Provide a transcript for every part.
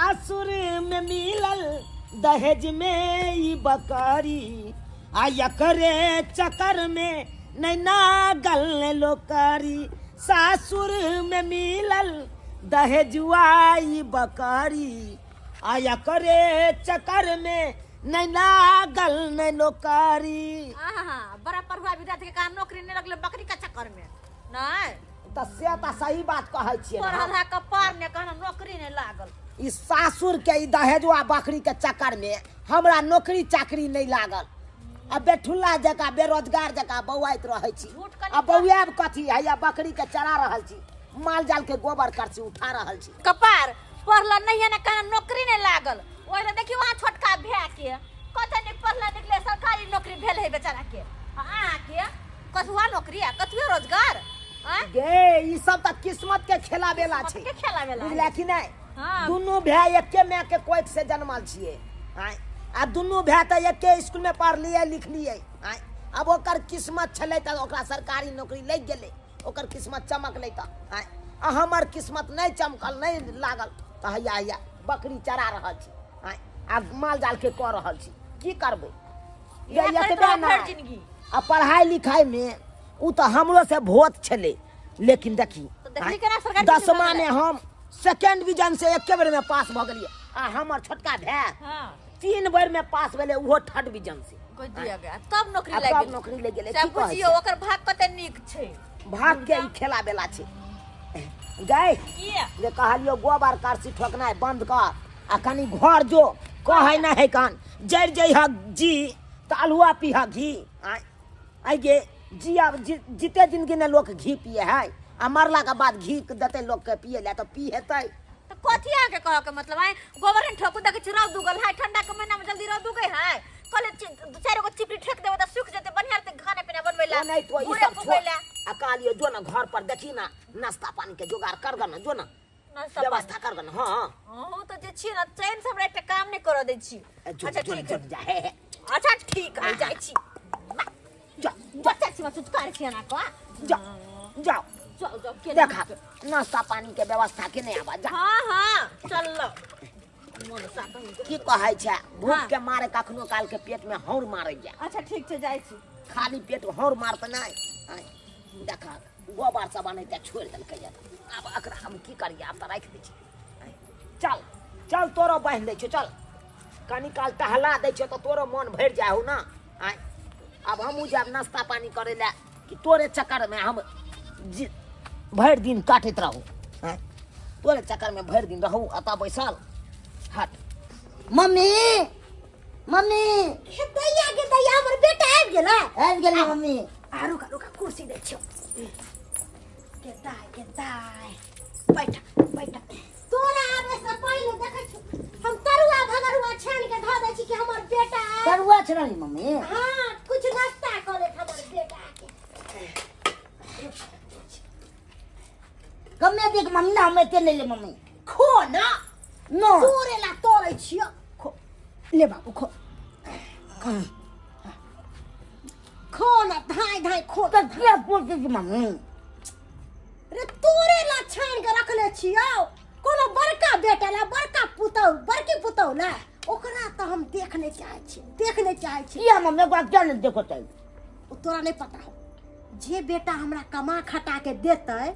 सासुर में मिलल दहेज में ई बकरी आ एकरे चक्कर में नैना गल लोकारी सासुर में मिलल दहेजुआ ई बकरी आ एकरे चक्कर में नैना गल लोकारी। बड़ा प्रभाव विद्यार्थी के काम नौकरी नहीं लगले बकरी का चक्कर में नहीं तो से तो सही बात कहै छियै पढ़ला का पार ने कहना नौकरी नहीं लागल ई सासुर के ई दहेजुआ बकरी के चक्कर में हमरा नौकरी चाकरी नहीं लागल आ बेठुल्ला जका बेरोजगार जका बौआइत रहै छी आ बौआब कथी हैया बकरी के चरा रहल छी माल जाल के गोबर करछी उठा रहल छी कपार पढ़ला नहीं है ना कहना नौकरी नहीं लागल ओइला देखी वहां छोटका भैया के कते नहीं पढ़ला निकले सरकारी नौकरी भेल है बेचारा के आ के कथुआ नौकरी आ कथुआ रोजगार गे ई सब त किस्मत के खेला बेला छै के खेला बेला बुझला कि नहीं हां दुनु भाई एके मां के कोख से जन्मल छिए आ दुनु भाई त एके स्कूल में पढ़ लिए लिख लिए अब ओकर किस्मत छले त ओकरा सरकारी नौकरी लग गेले ओकर किस्मत चमकले त आ हमर किस्मत नहीं चमकल नहीं लागल त हैया बकरी चरा रहल छी आ माल जाल के क रहल छी की करबै ये एतबे ना जिंदगी आ पढ़ाई लिखाई में उ तो हमरो से भोत छले लेकिन देखी तो 10वां में हम सेकंड डिवीजन से एके बेर में पास भ गेलिए आ हमर छोटका भाई हां 3 बेर में पास भेले उहो थर्ड डिवीजन से कोई दिया गया तब नौकरी अब लग तब गेल नौकरी ले गेले सब बुझियो ओकर भाग कते नीक छै भाग के ई खेला बेला छै गए किया जे कहलियो गोबर करसी ठोकनाय बंद कर आ कनी घर जो कहै ना है कान जड़ जई ह जी त अलुआ पीहा घी आई गे जी अब जीते जिंदगी ने लोग घी पिए है आ मरला के बाद घी देते लोग के पिए ले तो पी हेतै तो कथिया के कह के मतलब है गोबर ने ठोकू देख चिराव दुगल है ठंडा के महीना में जल्दी रह दुगै है कल दो चार गो चिपड़ी ठेक देबो त सूख जते बढ़िया से खाना पीना बनवेला नहीं तो ई सब छोड़ आ कहलियो जो ना घर पर देखी ना नाश्ता पानी के जुगाड़ कर ग ना जो ना व्यवस्था कर ग ना हां हां तो जे छी ना चैन से हमरा एकटा काम नहीं कर दै छी अच्छा ठीक है अच्छा ठीक है जाई छी जा बच्चा छी मत कार छी ना को जाओ जाओ के देखा नाश्ता पानी के व्यवस्था के नहीं आवा जा हां चल मन साथ की कहै छै भूख के मारे कखनो काल के पेट में हौर मारै जा अच्छा ठीक छै जाई छी खाली पेट हौर मारत नहीं देखा गोबर सब आने ते छोड़ देलकै अब एकरा हम की करिए अब त राख दै छी चल चल तोरो बांध दै छ चल कनी काल टहला दै छ त तोरो मन भर जाहु ना अब हमहू जब नाश्ता पानी करे ला कि तोरे चक्कर में हम भर दिन काटत रहू तोरे चक्कर में भर दिन रहू अता बैसल हट मम्मी मम्मी दैया हमर बेटा आबि गेला मम्मी रुका कुर्सी दे छियो के दाय बैठ तोरा आबे से पहिले देखै छी हम तरुआ भगरुआ छान के ध दै छी कि हमर बेटा तरुआ छनाली मम्मी हां कुछ नाश्ता कर ले हमर बेटा के कमे देख मम्मी ना हमें ते ले ले मम्मी खो ना नो तोरे ला तोरै छियो खो ले बाबू खो खो ना धाय खो तो क्या बोलते छी मम्मी रे तोरे ला छान के रखले छियो कोनो बड़का बेटा ला बड़का पुतौ बड़की पुतौ ला ओकरा त हम देखने चाहै छी या मम्मी को क्या नहीं देखो तै तोरा नहीं पता हो जे बेटा हमरा कमा खटा के देतै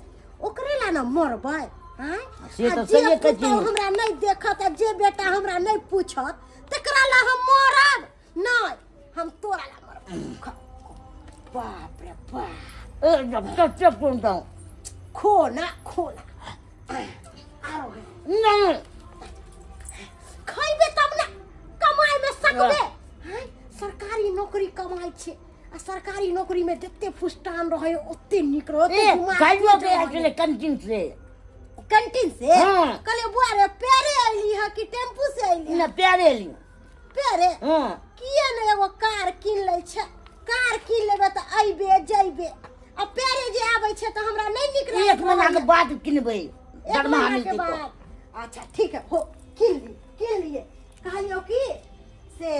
ओकरे ला न मरबै हैं से तो सही है कि हमरा नहीं देखत जे बेटा हमरा नहीं पूछत तकरा ला हम मरब नहीं हम तोरा ला मरब बाप रे बाप ए जब तक पूछता खो ना आओ नहीं खइबे तब ना कमाई में सकबे हैं सरकारी नौकरी कमाई छे आ सरकारी नौकरी में जत्ते फुस्टान रहे ओत्ते निक रहे खाइयो के आके कैंटीन से हाँ। कले बुआ रे पेरे आइली है कि टेम्पू से आइली ना प्यारे ली पेरे हां किए ने एगो कार किन ले छे कार किन लेबे त आइबे जइबे आ पेरे जे आबै छे त हमरा नहीं निक रहे एक महीना के बाद किनबै दरमाहा मिलते तो अच्छा ठीक है हो किन लिए कहलियो कि से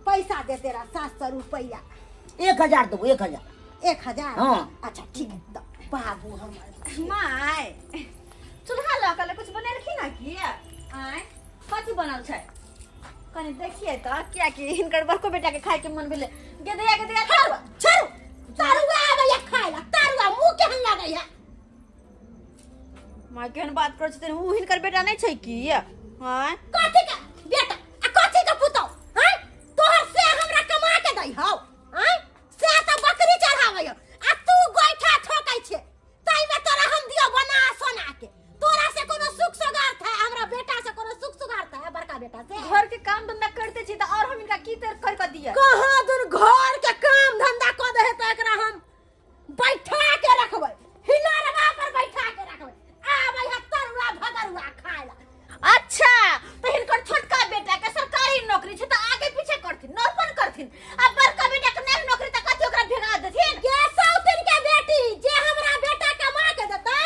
पैसा दे तेरा 700 रुपया 1000 दो 1000 हाँ। अच्छा ठीक है तो बाबू हमर माय चूल्हा ला के कुछ बनेलखिन ना की आय बनल छै कनी देखिए तो क्या कि हिनकर बड़को बेटा के खाए के मन भेले गे दिया छोड़ू तरुआ आबैया खाइला तरुआ मुंह केहन लागैया मां केहन बात करै छथिन उ हिनकर बेटा नहीं छै की हां कथी का बेटा आ कथी का पुतौ हैं तोहर से हमरा कमा के दई हौ हैं से त बकरी चढ़ावैया आ तू गोइठा ठोकै छे तई में तोरा हम दियो बना सोना के तोरा से कोनो सुख सुगार था हमरा बेटा से कोनो सुख सुगार था बड़का बेटा से घर के काम धंधा करते छी त और हम इनका की तर कर दिया कहां दूर घर के काम धंधा क दे त एकरा हम बैठा के रखबै हिलारवा पर बैठा के रखबै आबै तरुआ भगरुआ खाइला अच्छा तो हिनकर छोटका बेटा के सरकारी नौकरी छै त आगे पीछे करथिन नौकन करथिन आ बड़का बेटा के नहीं नौकरी त कथि ओकरा भेगा देथिन के सौतिन के बेटी जे हमरा बेटा कमा के देतै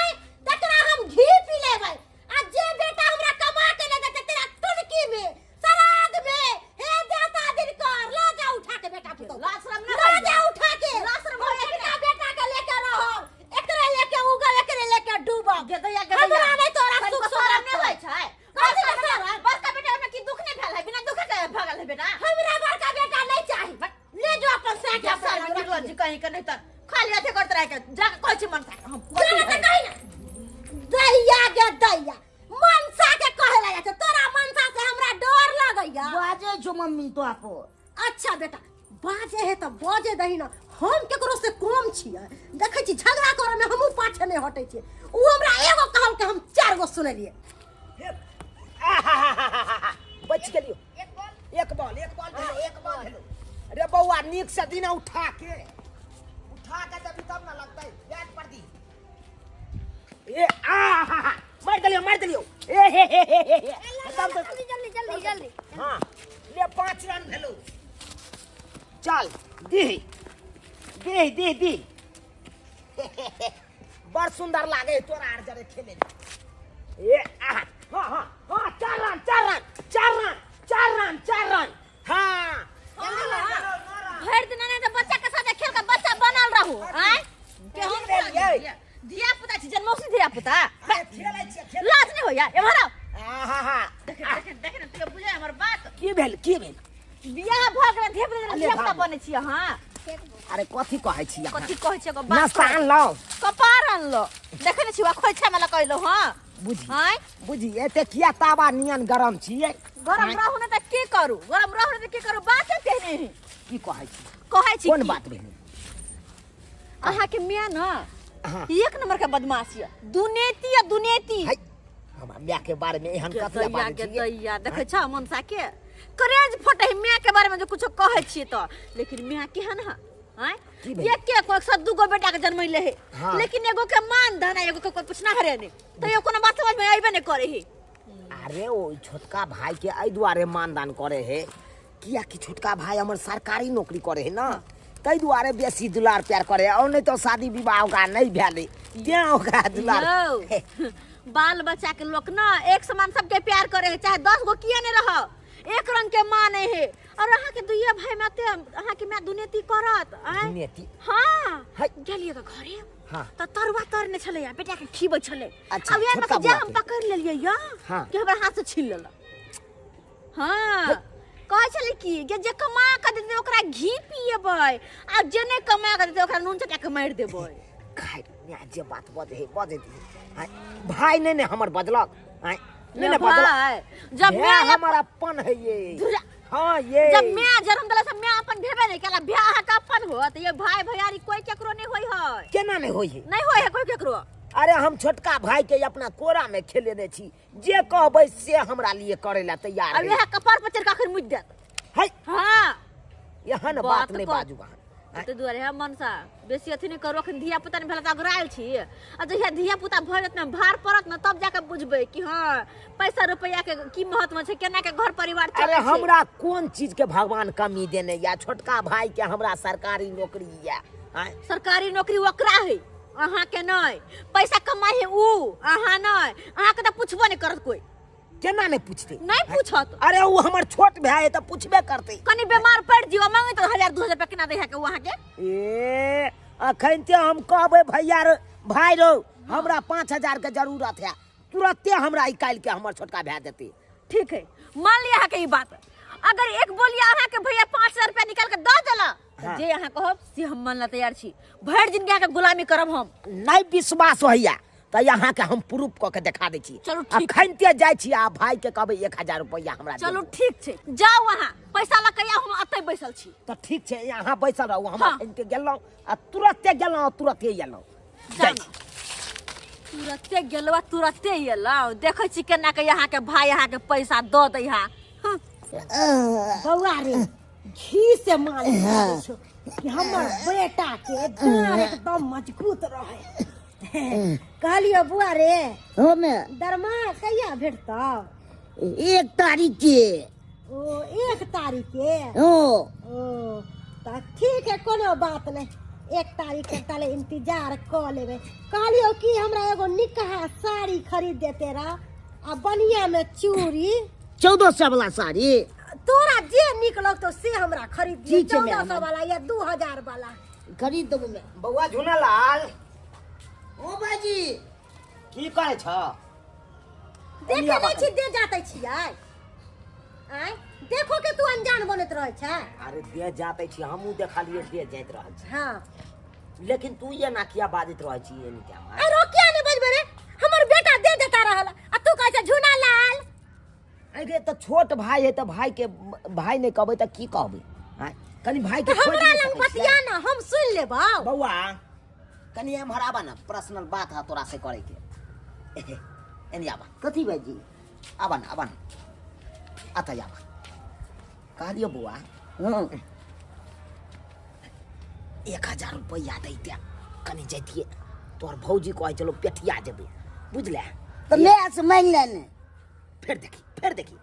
तकरा हम घी पी लेबै आ जे बेटा हमरा कमा के ले देतै तेरा टुनकी में सराद में हे देवता दिन कर ला जा उठा के बेटा पुतो लाशरम न ला जा उठा के लाशरम बेटा बेटा के लेके रहो एकरे लेके उगल एकरे लेके डूबब गे दैया हमरा नहीं तोरा सुख सोरा सुख नहीं होय छै बड़का बेटा में की दुख नहीं भेल है बिना दुख के भागल है बेटा हमरा बड़का बेटा नहीं चाही ले जो अपन साथ साल में निकल जी कहीं के नहीं त खाली अथे करत रह के जा कहै छी मन हम दैया गे दैया मनसा के कहला जाय तोरा मनसा से हमरा डर लगैया बाजे जो मम्मी तो आपो अच्छा बेटा बाजे है त बाजे दही ना हम केकरो से कम छियै देखै छी झगड़ा करे में हमहु पाछे नहीं हटै छी उ हमरा एगो कहल के हम चार गो सुनलिए बच गेलियो एक बॉल हेलो अरे बउआ नीक से दिन उठा के जब तब ना लगतै बैट पर दी ए मार देलियो ए हे जल्दी हां ले 5 रन भेलो चल दी बड़ सुंदर लागे तोरा आर जरे खेले ए हां 4 रन हां भर दिन नहीं तो बच्चा के साथ खेल के बच्चा बनल रहू हैं के हम धिया पुता छी जन्मोसी धिया पुता खेलै छियै लाज नहीं होया एमहरा देख तू बुझे हमर बात की भेल बियाह भ गेल धिया पुता बने छी हां अरे कथी कहै छी अहाँ कथी कहै छै बात नाश्ता आनलो कपार आनलो देखे न छिवा खोइछा में लगैलो हां बुझी एते किया तावा नियन गरम छियै गरम रहू न त की करू बात कहने की कहै छी कोन बात भेल अहाँ के मियां न हां एक नंबर के बदमाश है दुनेती हमरा मियां के बारे में एहन कथि बात छै दैया देखे छ मनसा के करेज फटे मियां के बारे में जो कुछ कहै छी त लेकिन मियां केहन है एक के कोई से दुगो बेटा के जन्मैले है लेकिन एगो के मान धन एगो के कोई कुछ ना हरे ने तो ये कोनो बात समझ में आइबे नहीं करे है अरे ओ छोटका भाई के आई दुआरे मानदान करे है किया कि छोटका भाई हमर सरकारी नौकरी करे है ना तई दुआरे बेसी दुलार प्यार करे और नहीं तो शादी विवाह का नहीं भेले क्या ओकरा दुलार बाल बच्चा के लोग ना एक समान सबके प्यार करे है चाहे 10 गो किए नहीं रह एक रंग के माने है और अहाँ के दुइया भाई में ते अहाँ के मैं दुनेती करत दुनेती हां गेलिए के घरे हां त तरुआ तरने छले या बेटा के खीबै छले अच्छा, अब यार में जा हम पकड़ लेलिए या कि हमरा हाथ से छीन लेल हां कह छले की जे कमा के देते ओकरा घी पिएबै आ जे नहीं कमा के देते ओकरा नून चटा के मार देबै खाइ ने जे बात बजे भाई ने हमर बजलक ने बजलक जब मैं हमर अपन है ये हां ये जब मैं जन्म देला से मैं अपन भेबे नहीं केला ब्याह का अपन हो त ये भाई भैयारी कोई केकरो नहीं होई है केना नहीं होई है नहीं होई है कोई केकरो अरे हम छोटका भाई के अपना कोरा में खेलेने छी जे कहबै से हमरा लिए करे ला तैयार है अब यह कपार पर चढ़ के मुझ देत है हां यहन बात नहीं बाजू वहां ते दुआरे है मनसा बेसी अथी नहीं करो अखन धिया पुता ने भेला त अगराइल छी आ जहिया धिया पुता भ जत न भार परत न तब जाके बुझबै कि हां पैसा रुपया के की महत्व छै केना के घर परिवार चले छै अरे हमरा कोन चीज के भगवान कमी देने या छोटका भाई के हमरा सरकारी नौकरी या सरकारी नौकरी ओकरा है अहाँ के नहीं पैसा कमाई है ऊ अहाँ नहीं अहाँ के त पूछबो नहीं करत कोई केना नहीं पूछते नहीं पूछत अरे वो हमर छोट भाई है त पूछबे करते कनी बीमार पड़ जीवा मांगे तो 1000 2000 रुपया केना दे है के वहां के ए अखन ते हम कहबै भैया रो भाई रो हमरा 5000 के जरूरत है तुरंते हमरा निकाल के हमर छोटका भाई देते ठीक है, मान लिया के ई बात। अगर एक बोलिया अहाँ के भैया 5000 रुपया निकाल के दे देला हाँ। जे अहाँ कहब से हम मानला तैयार छी। भर जिंदगी अहाँ के गुलामी करब हम। नहीं विश्वास होइया तो यहाँ के हम प्रूफ क के दिखा दै छी। चलू ठीक। खनते जाय छी आ भाई के कहबै 1000 रुपया हमरा दे। चलू ठीक छै, जाओ वहाँ पैसा ला कहिया हम अतै बैसल छी। तो ठीक छै, यहाँ बैसल रहू। हम हाँ। खन के गेलौं आ तुरते गेलौं तुरते एलौं। जाय छी। तुरते गेलवा तुरते एलौ। देखै छी केना के यहाँ के भाई यहाँ के पैसा द दै हा। बउआ रे घी से मालिश करै छौ कि हमर बेटा के डाँड़ एकदम मजबूत रहे। कहलियो बुआ रे हमें दरमा कहिया भेटतौ? 1 तारीख के। ओ 1 तारीख के। ओ तो ठीक है, कोनो बात नहीं। 1 तारीख के ताले इंतजार कर लेबे। कहलियो कि हमरा एगो निकहा साड़ी खरीद देते रहा आ बनिया में चूड़ी। 1400 वाला साड़ी। तोरा जे निक लगतो से हमरा खरीद दे। ठीक है, 1400 वाला या 2000 वाला खरीद देबो मैं। बउआ झुनालाल ओ बाजी की करे छ? देखे नहीं छी दे जाते छियै। आय देखो के तू अनजान बनत रहे छ। अरे दे जाते छी, हमहू देखा लिए दे जाइत रहल छी। हां लेकिन तू ये ना किया बाजित रहे छी एनी क्या? अरे किया नहीं बजबे रे? हमर बेटा दे देता रहल आ तू कहे छ झुना लाल। अरे तो छोट भाई है तो भाई के भाई नहीं कहबै त की कहबै? हां कनी भाई के खोज हमरा नहीं लंग सकै छियै? बतिया ना, हम सुन लेबौ। बउआ कनी हम हराबा ना, पर्सनल बात है तोरा से करे के। एनी आबा कथी बाजी? आबा ना आता आबा। कहलियो बुआ हां 1000 रुपया दैते कनी जैतिए। तोर भौजी कहै चलो पेठिया जेबै, बुझले? तो मैं से मांग लेने। फिर देखी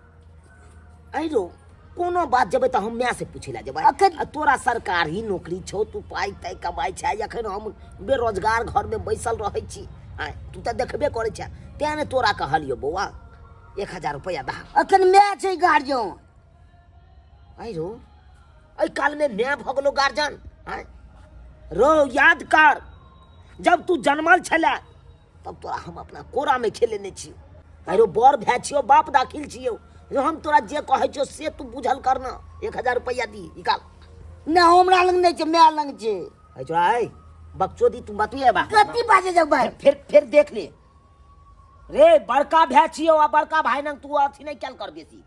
अरो कोनो बात जेबै त हम मैं से पूछिला जेबै। अखन- आ तोरा सरकारी नौकरी छौ, तू पाई तय कमाई छै। अखन हम बेरोजगार घर में बैसल रहै छी। आ तू त देखबे करै छ, तेने तोरा कहलियो बौआ 1000 रुपया दा। अखन मैं छै गार्जियन। अरो एहि काल में मैं भगलो गार्जियन। रो याद कर, जब तू जन्मल छले तब तोरा हम अपना कोरा में खेलेने छी। अरे बर भै छियो, बाप दाखिल छियो। जो हम तोरा जे कहै छियो से तू बुझल करना। 1000 रुपया दी निकाल। ना हमरा लंग नहीं छै, मैं लंग छै। जो आई बकचोदी तू बतुए बा। कथी बाजे जब भाई? फिर देख ले रे, बड़का भै छियो आ बड़का भाई नंग तू अथी नहीं चल कर बेसी,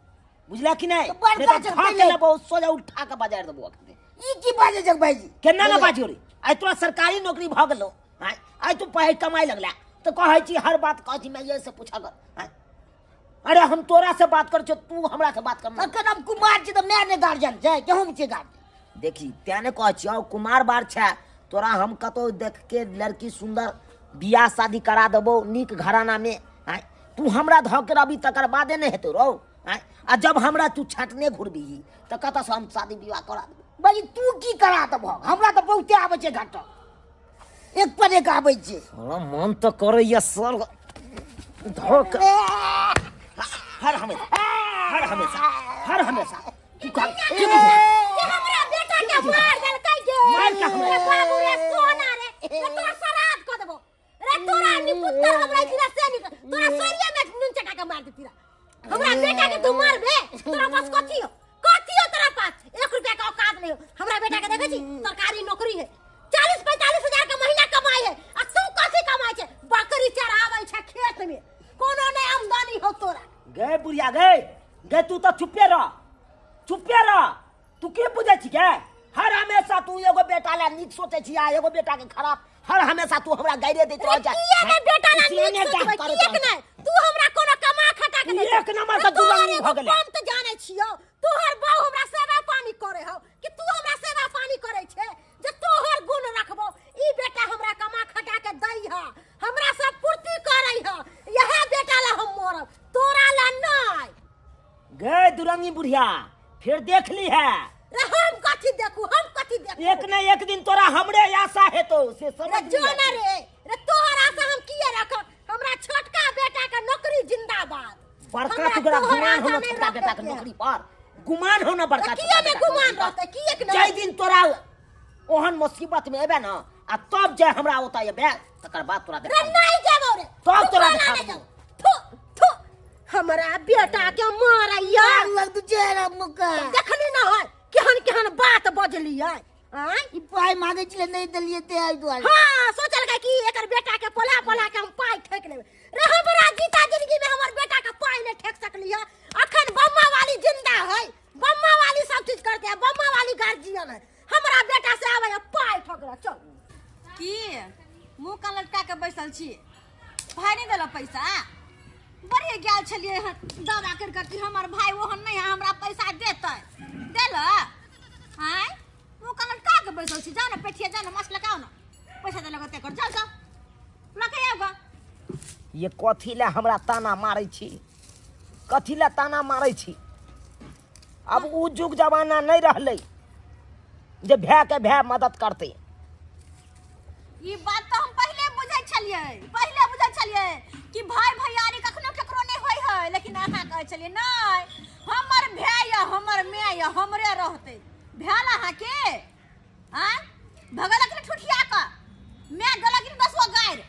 बुझला कि नहीं? तो बड़का नहीं तो चल भाग पहले। के लेबो, सोजा उठा के बाजार देबो अखने। ई की बाजे जब भाई जी? केना ना बाजियो रे? आई तोरा सरकारी नौकरी भ गेलो। आई तू पढ़ाई कमाई लगला तो कहै छी हर बात कहै छी मैं ये से पूछा कर। अरे हम तोरा से बात कर छो, तू हमरा से बात करना। अखन हम कुमार छी तो मैं ने गार्जियन छै कि हम छी गार्जियन? देखी तेने कहै छियो कुमार बार छै तोरा। हम कतो देख के लड़की सुंदर बियाह शादी करा देबो नीक घराना में। तू हमरा धऽ के रबी तकर बादे नहीं हेतौ रो। आ जब हमरा तू छाटने घुरबी तो कतऽ से हम शादी विवाह करा देबो? भाई तू की करा तब? हमरा तो बहुते आबै छै घाटा, एक पर एक आबै छै। मन तो करैया सर धोक हर हमेशा तू कह ये हमरा बेटा के मार देलकै गे। मार के हमरा- रे बाबू रे सोना रे, रे तोरा श्राद्ध क देबो। रे तोरा निपुत्र हमरा इधर से निकल, तोरा सोरिया में नून चटा के मार देती रा। हमरा बेटा के तू मारबे? तोरा पास कथी हो तोरा पास? 1 रुपया का औकात नहीं हो। हमरा बेटा के देखै छी सरकारी नौकरी है, 40-45 हजार का महीना कमाई है। आ तू कथी कमाई छै? बकरी चराबै छै खेत में, कोनो नहीं आमदनी हो तोरा। गए बुढ़िया गए तू तो चुपे रह। तू के बुझे छी के? हर हमेशा तू एगो बेटा ला नीक सोचे छी आ एगो बेटा के खराब। हर हमेशा तू हमरा गाइरे देत रह जा। किए ने बेटा ला नीक सोचबै? किएक नहीं? तू हमरा कोनो कमा खटा के तू एक नंबर का दुरानी भ गेलै। हम त जानै छियो तोहर बाऊ हमरा सेवा पानी करे हो कि तू हमरा सेवा पानी करे छे जे तोहर गुण रखबो। ई बेटा हमरा कमा खटा के दै ह, हमरा सब पूर्ति करे ह। यह बेटा ला हम मरब, तोरा ला नहीं। गए दुरंगी बुढ़िया फिर देख ली है। रे हम कथी देखू? एक न एक दिन तोरा हमरे आशा हेतो से रे समझ जो लिया। ना रे तोहर आशा हम किए रखब? हमरा छोटका बेटा के नौकरी जिंदाबाद। बड़का हमरा टुकड़ा तोहर गुमान हो आशा ना नहीं छोटा बेटा के रखे। नौकरी पर गुमान हो ना बड़का किए छोटा में बेटा के गुमान नौकरी पर। रहते? किए के जय दिन तोरा ओहन मुसीबत में एबे ना आ तब जे हमरा ओता एबे तकर बाद तोरा रे देखा नहीं जेबो रे। तब तू तोरा खाना देखा नहीं देबो। जाओ। थू हमरा बेटा के मारैया लग तू चेहरा मुका देखली ना है केहन केहन बात बजली है आय ई पाई मांगे छले नहीं दलिए ते आई दुआरे हां सोचल का कि एकर बेटा के पोला पोला के हम पाई ठेक लेबे रे हमरा जीता जिंदगी में हमर बेटा के पाई नहीं ठेक सकली है अखन बम्मा वाली जिंदा है बम्मा वाली सब चीज करते है बम्मा वाली गार्जियन है हमरा बेटा से आवे पाई ठोकरा चल की मुंह का लटका के बैसल छी भाई नहीं देला पैसा बड़े गेल छलिए दावा कर कि हमर भाई ओहन नहीं है हमरा पैसा देतै देला हाय मुंह का लटका के बैसल छी जाओ ना पेठिया जाओ ना मस लगाओ ना पैसा दे लगते कर जाओ लगे आबा ये कथी ले हमरा ताना मारै छी कथी ले ताना मारै छी अब उ जुग जमाना नहीं रहले जे भै के भै मदद करते ई बात तो हम पहले बुझै छलिए कि भाई भैयारी कखनो ककरो नहीं होय है लेकिन अहाँ कहै छलिए नहीं हमर भाई या हमर माय या हमरे रहते भेल अहाँ के हां भगल के ठुठिया का मैं गला की 10 गायर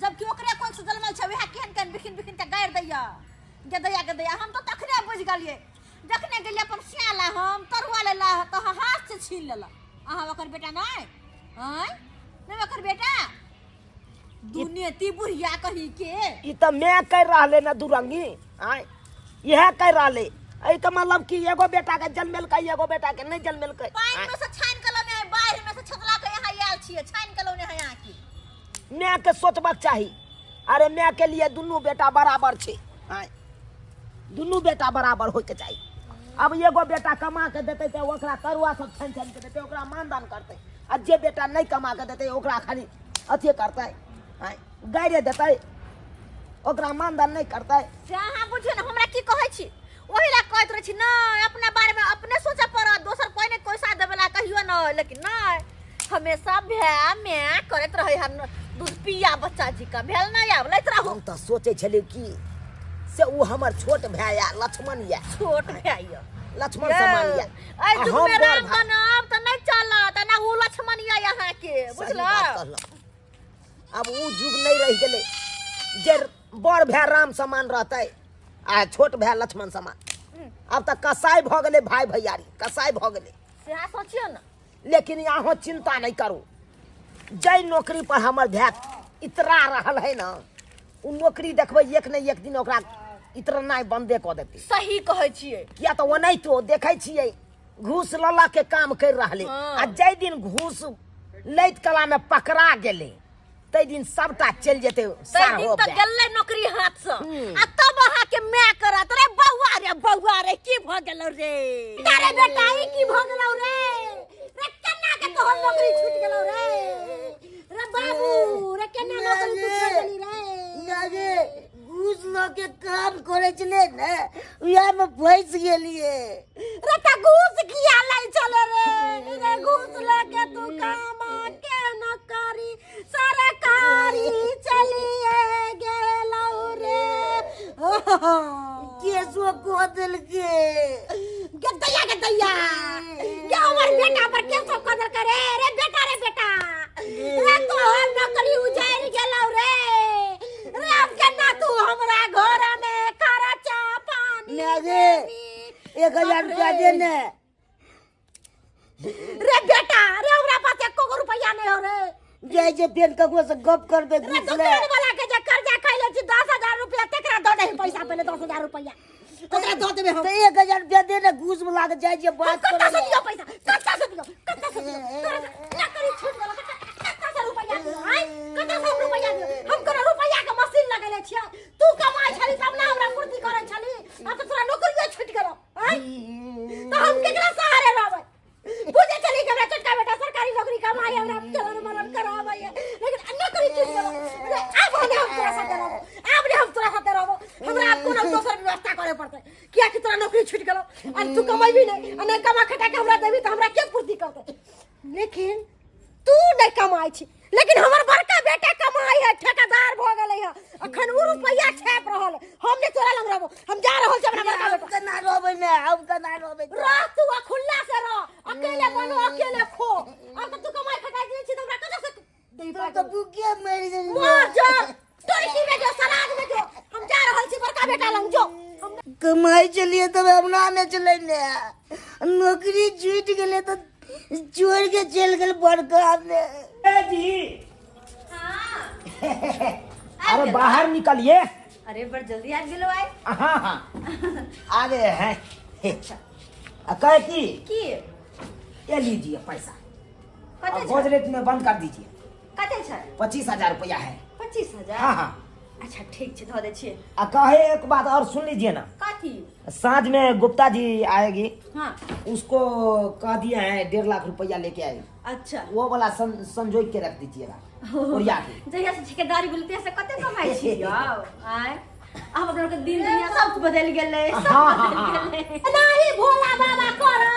जबकि ओकरे कोई से जन्मल छ वह केहन बिखिन के गायर दैया गदैया हम तो तखने बुझ गेलिए देखने गेलिए अपन सियाला हम तरुआ लेला तो हाथ से छीन लेला अहाँ ओकर बेटा नहीं हैं नहीं ओकर बेटा दुनिया बुढ़िया कही के ई त मैं कह रहले ना दुरंगी आय यह कह रहले ए का मतलब कि एगो बेटा के जन्मेल का एगो बेटा के नहीं जन्मेल का पानी में से छान के लने बाहर में से छतला के यहां आयल छिए छान के लने है यहां की मैं के सोचबाक चाही अरे मैं के लिए दुनू बेटा बराबर छे आय दुनू बेटा बराबर होय के चाही अब एगो बेटा कमा के देते त ओकरा तरुआ सब छन के देते ओकरा मानदान करते आ जे बेटा नहीं कमा के देते ओकरा खाली अथी करते आय गायरे देते ओकरा मानदान नहीं करते से अहाँ बुझियो ना हमरा की कहै छी ओही ला कहत रह छी ना अपना बारे में अपने सोचे पड़ा दोसर कोई ने कोई साथ देबला कहियो ना लेकिन नहीं हमेशा भै में करत रहे हम दूध पिया बच्चा जी का भेल नहीं आब लैत रहू हम त सोचे छले कि से उ हमर छोट भाई या लक्ष्मण या छोट भाई लक्ष्मण समान या आई जुग में राम का नाम त नहीं चलत ना उ लक्ष्मण या यहाँ के बुझला अब उ जुग नहीं रह गेले जे बड़ भाई राम समान रहते आ छोट भाई लक्ष्मण समान अब तक कसाई भ गेले भाई भैयारी कसाई भ गेले से आ सोचियो ना लेकिन यहाँ चिंता नहीं करू जय नौकरी पर हमर भाई इतरा रहल है ना उ नौकरी देखबै एक नहीं एक दिन ओकरा इतना नहीं बंदे क देते सही कहै छियै या तो ओनै तो देखै छियै घूस लला के काम कर रहले आ जय दिन घूस लैत कला में पकड़ा गेले तै दिन सबटा चल जेते सार हो त गेलै नौकरी हाथ से आ तब अहाँ के मैं करत रे बौआ रे की भ गेलौ रे तारे बेटा ई की भ गेलौ रे रे केना के तोहर नौकरी छूट गेलौ रे बाबू रे केना नौकरी तू छोड़ देली रे लागे घूस ल के काम करे छले ने उया में फंस गेलिए रे त घूस किया लै चले रे घूस लेके तू काम के न करी सरकारी चलिए गेलौ रे केसो को दिल के गदैया क्या हमर बेटा पर केसो कदर करे रे बेटा रे तो नौकरी उजाड़ गेलौ रे अब केना तू हमरा घर में खर्चा पानी लागे 1000 रुपया दे ने रे बेटा रे हमरा पास 1 रुपया नहीं हो रे जय जे पेन ककरो से गप करबे रे घूस ले दुकान वाला के जे कर्जा खैले छी 10000 रुपया तेकरा दो नहीं पैसा पहले 10000 रुपया तोरा दो देबे हम तो 1000 रुपया दे ने घूस में लागे जाय जे बात कत्ता से करे दियो पैसा कत्ता से दियो नौकरी छूट गेल कत्ता से रुपया दियो हाय कत्ता से रुपया दियो हम कोनो रुपया के मशीन लगेले छियै तू कमाई छली तब ना हमरा पूर्ति करे छली अब तो तोरा नौकरी छूट गेल हाय तो हम केकरा सहारे रहबै बुझे चली के हमरा छोटका बेटा सरकारी नौकरी कमाई हमरा चलन मरण कराबै लेकिन नौकरी छूट गेल अब हम तोरा साथे रहबो अब हम तोरा साथे रहबो हमरा कोनो दोसर व्यवस्था करे पड़तै किया कि तोरा नौकरी छूट गेल और तू कमाई नहीं और नहीं कमा खटा के हमरा देबी तो हमरा के पूर्ति करतै लेकिन तू नहीं कमाई छी लेकिन हमर बड़का बेटा कमाई है ठेकेदार भ गेलै है अखन उ रुपया छाप रहल हम ने तोरा लंग रहबो हम जा रहल छी हमरा बड़का बेटा कना रोबे ने अब कना रोबे रह तू खुल्ला से रह अकेले बनो अकेले खो अब तो तू कमाई खटा के छी तो हमरा कत से देबा तो भूखे मर गई मर जा टोरी में जो सलाद में जो हम जा रहल छी बड़का बेटा लंग जो कमाई चलिए तो हमरा न चले ने नौकरी छूट गेले तो छोड़ के चल गेल बड़का ने जी हाँ अरे बाहर निकलिए। अरे बड़ जल्दी आ गेलो आए। हाँ हाँ आ गए हैं। कहे कि ये लीजिए पैसा कते भोज रेट में बंद कर दीजिए। कते छै? 25,000 रुपया है। 25,000। हाँ हाँ अच्छा ठीक छै धो दे छियै। कहे एक बात और सुन लीजिए ना, कथी? साँझ में गुप्ता जी आएगी, हाँ उसको कह दिए हैं 1.5 लाख रुपया लेके आएगी। अच्छा वो वाला संजो के रख दीजिएगा ओरिया के। जहिया से ठेकेदारी बोलते से कते कमाई छी यौ आय अब अपना के दिन दुनिया सब बदल गेलै सब हाँ, बदल हाँ, गेलै। नहीं भोला बाबा करे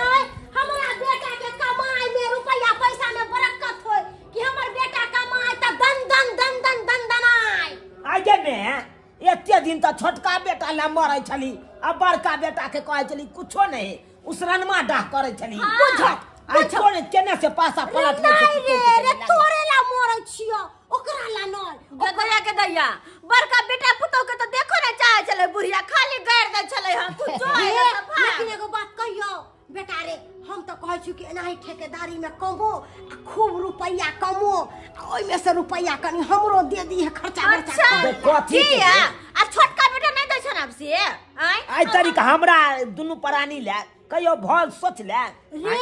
हमरा बेटा के कमाई में रुपया पैसा में बरकत होय कि हमर बेटा कमाई त दन दन दन दन दन दनाई। आगे में एते दिन तक छोटका बेटा ला मरै छली, अब बड़का बेटा के कहे छली कुछो नहीं, उसरनमा डाह करे छली। बुझत आई छोड़ केने से पासा पलट के नहीं रे तोरे ला मोरै छियो ओकरा ला नय गदया के दैया बड़का बेटा पुतौ के तो देखो ना चाहे चले बुढ़िया खाली गैर दे चले हम कुछो लेकिन एगो बात कहियो बेटा रे हम तो कहै छी कि एनाही ठेकेदारी में कमो खूब रुपया कमो ओइ में से रुपया कनी हमरो दे दी है खर्चा बर्चा अच्छा कथी के आ छोटका बेटा नहीं दै छन अब से आई तरीका हमरा दुनु प्राणी ले कहियो भल सोच ले रे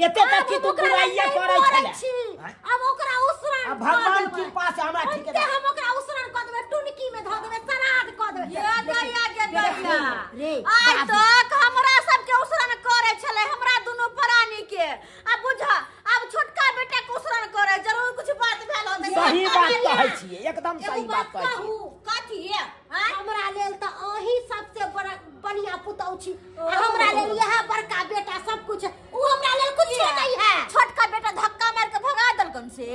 एते तक की तू बुराइया करे छले। अब ओकरा उसरन अब भगवान की पास हमरा ठीक ते है। हम ओकरा उसरन क देबे टुनकी में ध देबे सराद क देबे ये दैया के दैया रे आज तक हमरा सब के उसरन करे छले हमरा दुनु प्राणी के। अब बुझा अब छोटका बेटा के उसरन करे जरूर कुछ बात भेल होते। सही बात कहै छियै, एकदम सही बात कहै छियै। कथी हमरा लेल त अही सबसे बड़ा बढ़िया पुतौ छी हमरा लेल यह बड़का बेटा सब कुछ उ हमरा लेल कुछ नहीं है। छोटका बेटा धक्का मार के भगा दलकन से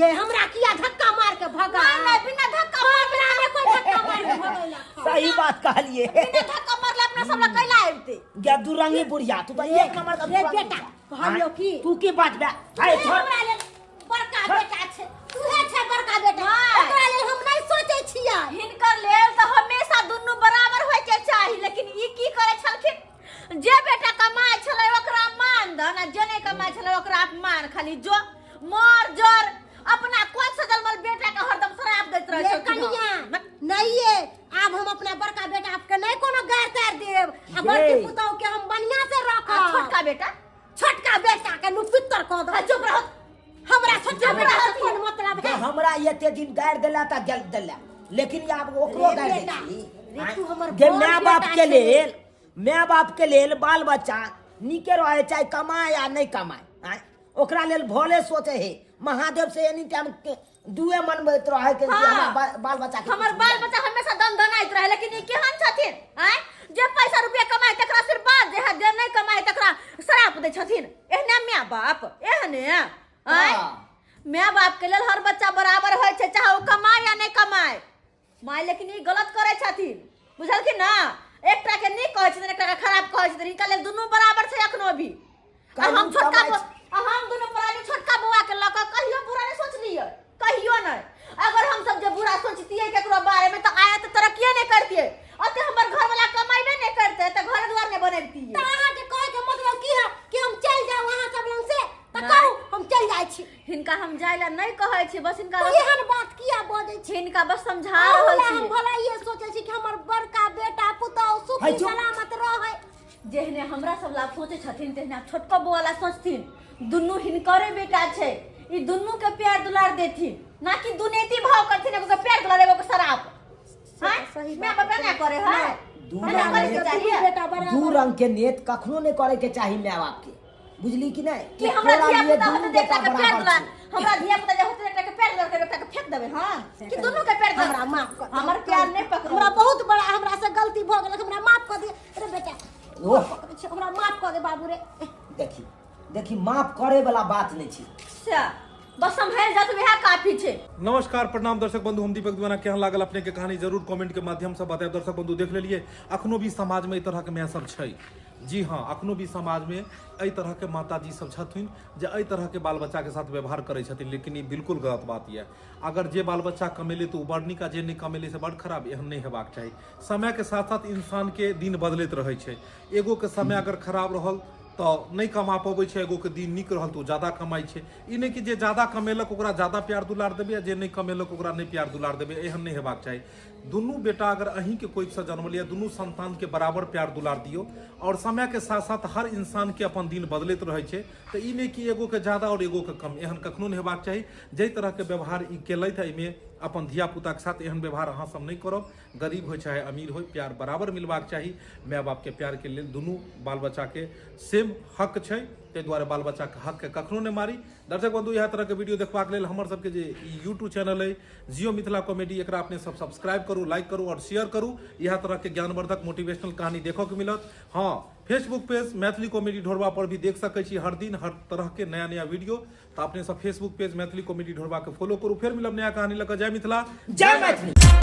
ये हमरा किया धक्का मार के भगा नहीं बिना धक्का हमरा ने कोई धक्का मार के भगैला सही बात कहलिए। बिना धक्का मारले अपना सब ला कैला आबते गे दुरंगी बुढ़िया तू तो एक नंबर का रे दुरंगी बेटा बुढ़िया। कहलियो की तू की बात बे आई छोड़ हमरा लेल बड़का बेटा छै तूहे छै बड़का बेटा ओकरा लेल हम नहीं सोचै छियै। हिनकर लेल तो हमेशा दुनु बराबर होय के चाही लेकिन ई की करे छलखिन जे बेटा कमाय छले ओकरा मान दन आ जे नहीं कमाय छले ओकरा अपमान खाली जो मर जर अपना कोन सजल मल बेटा के हरदम शराब दैत रहे ये कनिया नहीं है अब हम अपना बड़का बेटा आपके नहीं कोनो गार कर देब आ बड़की पुतौ के हम बढ़िया से रखब। छोटका बेटा के नुपित्तर क दो चुप रहो हमरा छोटका बेटा से कोन मतलब है। हमरा एते दिन गाड़ देला त गल देला लेकिन आब ओकरो रे गाड़ बेटा, देती। रे तू हमर गे बड़ माय बेटा बाप के छै। लेल माय बाप के लेल बाल बच्चा नीके रहे चाहे कमाए या नहीं कमाए आय ओकरा लेल भले सोचे है महादेव से एनी टाइम दुए मन में रहे के हमरा बाल बच्चा के हमर बाल बच्चा हमेशा दन दनाइत रहे लेकिन ई केहन छथिन आय जे पैसा रुपया कमाए तकरा सिर्फ बात जे है जे नहीं कमाए तकरा शराब दै छथिन। एहने माय बाप एहने आय माय बाप के लेल हर बच्चा बराबर होय छै चाहे वो कमाए या नहीं कमाए माय लेकिन ई गलत करे छथिन बुझलखिन ना। एकटा के नहीं कहै छथिन एकटा के खराब कहै छथिन इनका लेल दुनु बराबर छै अखनो भी। हम छोटका हम दुनु प्राणी छोटका बौआ के लक कहियो बुरा नहीं सोचलिए कहियो नहीं। अगर हम सब जे बुरा सोचतिए केकरो बारे में तो आया तो तरक्की नहीं करतिए अते हमर घर वाला कमाइबे नहीं करते तो घर द्वार नहीं बनैतिए। त अहाँ के कहे के मतलब की है कि हम चल जाऊ वहां सब लोग से त कहू हम चल जाय छी। हिनका हम जाइला नहीं कहै छी बस हिनका तो एहन बात किया बजै छी हिनका बस समझा रहल हम छी। भला ये सोचै छी कि हमर बड़का बेटा पुतौ सुखी सलामत रहे। जेहने हमरा सब ला सोचे छथिन तेहने छोटका बौआ ला सोचथिन दुनु हिनकरे बेटा छै ई दुनु के प्यार दुलार देथिन ना कि दुनेती भाव करथिन एगो के प्यार दुलार एगो के शराब। सही मैं बाप ना करे है ना करे के चाहिए बेटा बड़ा दू रंग के नेत कखनो नहीं करे के चाही माय बाप के बुझली कि नहीं कि हमरा तोरा धिया लिए पुता दुनू होते बेटा एकटा के प्यार बराबर दुलार छै। हमरा धिया पुता जे होते एकटा के प्यार दुलार के एकटा के फेंक देबे हां कि दुनु के प्यार दुलार हमरा माफ कर हमर प्यार नहीं पकड़ो हमरा बहुत बड़ा हमरा से गलती भ गेल हमरा माफ कर दे रे बेटा ओह पकड़े छी हमरा माफ कर दे बाबू रे। देखी देखी माफ करे वाला बात नहीं छी। अच्छा बस संभल जा तो वह काफी छे। नमस्कार प्रणाम दर्शक बंधु हम दीपक दीवाना केहन लागल अपने के कहानी जरूर कमेंट के माध्यम से बताएब। दर्शक बंधु देख लेलिए अखनो भी समाज में इस तरह के मैया सब छै जी हाँ, अखनो भी समाज में एहि तरह के माता जी सब छथिन जे एहि तरह के बाल बच्चा के साथ व्यवहार करै छथिन, लेकिन ई बिल्कुल गलत बात यऽ। अगर जे बाल बच्चा कमेले तो बड़ नीक, जे नहीं कमेले से बड़ खराब, एहन नहीं हेबाक चाही। समय के साथ साथ इंसान के दिन बदलैत रहै छै। एगो के समय अगर खराब रहल तो नहीं कमा पबै छै, एगो के दिन नीक रहल तो ज्यादा कमाई छै। ई नहीं कि जे ज्यादा कमेलक ओकरा ज्यादा प्यार दुलार देबै, जे नहीं कमेलक ओकरा नहीं प्यार दुलार देबै, एहन नहीं हेबाक चाही। दुनू बेटा अगर अहीं के कोई से जन्म लिया, दुनू संतान के बराबर प्यार दुलार दियो। और समय के साथ साथ हर इंसान के अपन दिन बदलैत रहै छै, तो ई नहीं कि एगो के ज्यादा और एगो के कम, एहन कखनो नहीं हेबाक चाही। जै तरह के व्यवहार ई केलथि एहिमे अपन धिया पुता के साथ एहन व्यवहार अहाँ सब नहीं करब। गरीब हो चाहे अमीर हो, प्यार बराबर मिलबाक चाही। माय बाप के प्यार के लेल दुनू बाल बच्चा के सेम हक छै, ताहि दुआरे बाल बच्चा के हक के कखनो नहीं मारी। दर्शक बंधु, इएह तरह के वीडियो देखबाक लेल हमर सबके जे यूट्यूब चैनल है जियो मिथिला कॉमेडी, एकरा अपने सब सब्सक्राइब करू, लाइक करू और शेयर करू। इएह तरह के ज्ञानवर्धक मोटिवेशनल कहानी देखो के मिलत। हाँ, फेसबुक पेज मैथिली कॉमेडी ढोरबा पर भी देख सकै छी हर दिन हर तरह के नया नया वीडियो। तो अपने सब फेसबुक पेज मैथिली कॉमेडी ढोरबा के फॉलो करू। फिर मिलब नया कहानी लगा। जय मिथिला, जय मैथिली।